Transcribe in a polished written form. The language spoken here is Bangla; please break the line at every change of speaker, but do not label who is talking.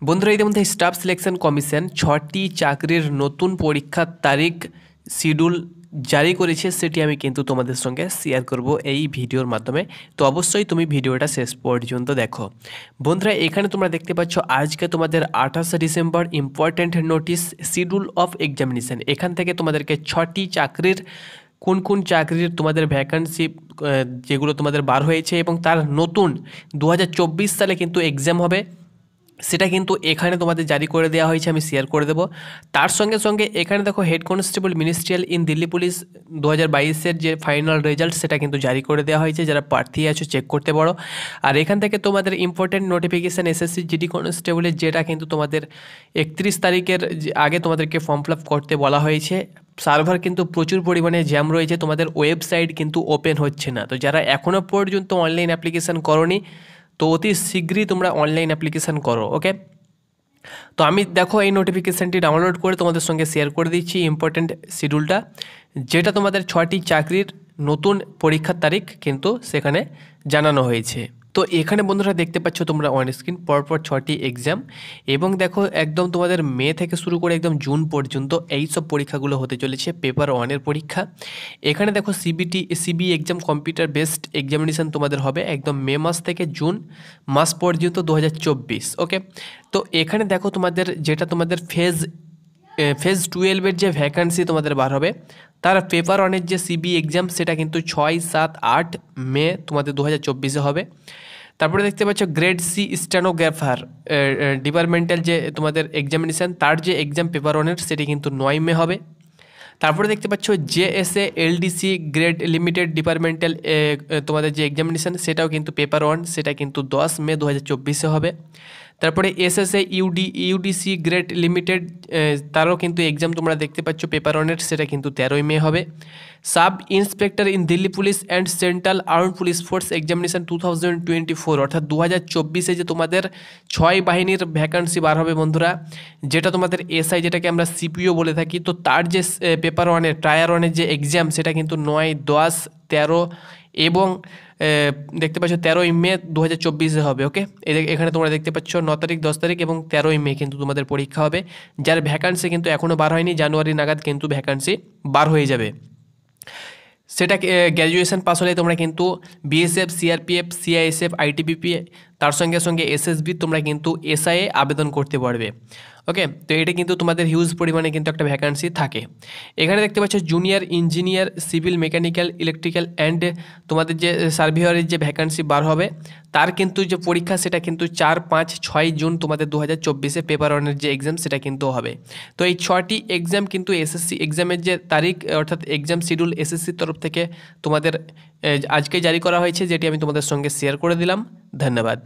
বন্ধুরা ইতিমধ্যে স্টাফ সিলেকশন কমিশন ৬টি চাকরির নতুন পরীক্ষার তারিখ শিডিউল জারি করেছে, সেটি আমি কিন্তু তোমাদের সঙ্গে শেয়ার করব এই ভিডিওর মাধ্যমে। তো অবশ্যই তুমি ভিডিওটা শেষ পর্যন্ত দেখো। বন্ধুরা এখানে তোমরা দেখতে পাচ্ছ আজকে তোমাদের ২৮ December important notice schedule of examination. এখান থেকে তোমাদেরকে ৬টি চাকরির কোন কোন চাকরির তোমাদের ভ্যাকান্সি যেগুলো তোমাদের বার হয়েছে এবং তার নতুন ২০২৪ সালে কিন্তু এক্সাম হবে, সেটা কিন্তু এখানে তোমাদের জারি করে দেওয়া হয়েছে, আমি শেয়ার করে দেবো। তার সঙ্গে সঙ্গে এখানে দেখো head constable ministerial in Delhi police 2022-এর যে ফাইনাল রেজাল্ট সেটা কিন্তু জারি করে দেওয়া হয়েছে, যারা প্রার্থী আছো চেক করতে পারো। আর এখান থেকে তোমাদের ইম্পর্টেন্ট নোটিফিকেশান এসএসসি জিডি কনস্টেবলের, যেটা কিন্তু তোমাদের 31 তারিখের আগে তোমাদেরকে ফর্ম ফিল আপ করতে বলা হয়েছে। সার্ভার কিন্তু প্রচুর পরিমাণে জ্যাম রয়েছে, তোমাদের ওয়েবসাইট কিন্তু ওপেন হচ্ছে না। তো যারা এখনও পর্যন্ত অনলাইন অ্যাপ্লিকেশান করোনি, তো অতি শীঘ্রই তোমরা অনলাইন অ্যাপ্লিকেশান করো। ওকে, তো আমি দেখো এই নোটিফিকেশানটি ডাউনলোড করে তোমাদের সঙ্গে শেয়ার করে দিচ্ছি ইম্পর্ট্যান্ট শিডিউলটা, যেটা তোমাদের 6টি চাকরির নতুন পরীক্ষার তারিখ কিন্তু সেখানে জানানো হয়েছে। তো এখানে বন্ধুরা দেখতে পাচ্ছ তোমরা অন স্ক্রিন পরপর 6টি এক্সাম, এবং দেখো একদম তোমাদের মে থেকে শুরু করে একদম জুন পর্যন্ত এই সব পরীক্ষাগুলো হতে চলেছে, পেপার 1-এর পরীক্ষা। এখানে দেখো CB exam computer based examination তোমাদের হবে একদম মে মাস থেকে জুন মাস পর্যন্ত 2024। ওকে, তো এখানে দেখো তোমাদের যেটা তোমাদের ফেজ 12-এর যে ভ্যাকান্সি তোমাদের বার হবে, তার পেপার 1-এর যে সিবি এক্সাম সেটা কিন্তু 6, 7, 8 মে তোমাদের 2024-এ হবে। তারপরে দেখতে পাচ্ছ গ্রেড সি স্টেনোগ্রাফার ডিপার্টমেন্টাল যে তোমাদের এক্সামিনেশান, তার যে এক্সাম পেপার 1-এর সেটি কিন্তু 9 মে হবে। তারপরে দেখতে পাচ্ছ JSA LDC grade limited departmental তোমাদের যে এক্সামিনেশান সেটাও কিন্তু পেপার 1, সেটা কিন্তু 10 মে 2024-এ হবে। তারপরে এসএসএ ইউডিসি গ্রেড লিমিটেড, তারও কিন্তু এক্সাম তোমরা দেখতে পাচ্ছ পেপার 1-এর, সেটা কিন্তু 13 মে হবে। Sub inspector in Delhi police and central arm police force examination 2024, অর্থাৎ 2024-এ যে তোমাদের 6 বাহিনীর ভ্যাকান্সি বার হবে বন্ধুরা, যেটা তোমাদের এসআই, যেটাকে আমরা সিপিও বলে থাকি, তো তার যে পেপার 1-এর টায়ার 1-এর যে এক্সাম সেটা কিন্তু 9, 10, 13 এবং দেখতে পাচ্ছ 13ই মে 2024-এ হবে। ওকে, এখানে তোমরা দেখতে পাচ্ছ 9 তারিখ, 10 তারিখ এবং 13ই মে কিন্তু তোমাদের পরীক্ষা হবে, যার ভ্যাকান্সি কিন্তু এখনও বার হয়নি, জানুয়ারি নাগাদ কিন্তু ভ্যাকান্সি বার হয়ে যাবে। সেটা গ্র্যাজুয়েশন পাস হলে তোমরা কিন্তু বিএসএফ, সিআরপিএফ, সিআইএসএফ, আইটিবিপি, তার সঙ্গে সঙ্গে এসএসবি তোমরা কিন্তু এসআইএ আবেদন করতে পারবে। ওকে, তো এটা কিন্তু তোমাদের হিউজ পরিমাণে কিন্তু একটা ভ্যাকান্সি থাকে। এখানে দেখতে পাচ্ছ junior engineer civil mechanical electrical and তোমাদের যে সার্ভেয়ারের যে ভ্যাকান্সি বার হবে, তার কিন্তু যে পরীক্ষা সেটা কিন্তু 4, 5, 6 জুন তোমাদের 2024-এ পেপার 1-এর যে এক্সাম সেটা কিন্তু হবে। তো এই 6টি এক্সাম কিন্তু এসএসসি এক্সামের যে তারিখ, অর্থাৎ এক্সাম শিডিউল এসএসসির তরফ থেকে তোমাদের আজকে জারি করা হয়েছে, যেটি আমি তোমাদের সঙ্গে শেয়ার করে দিলাম। ধন্যবাদ।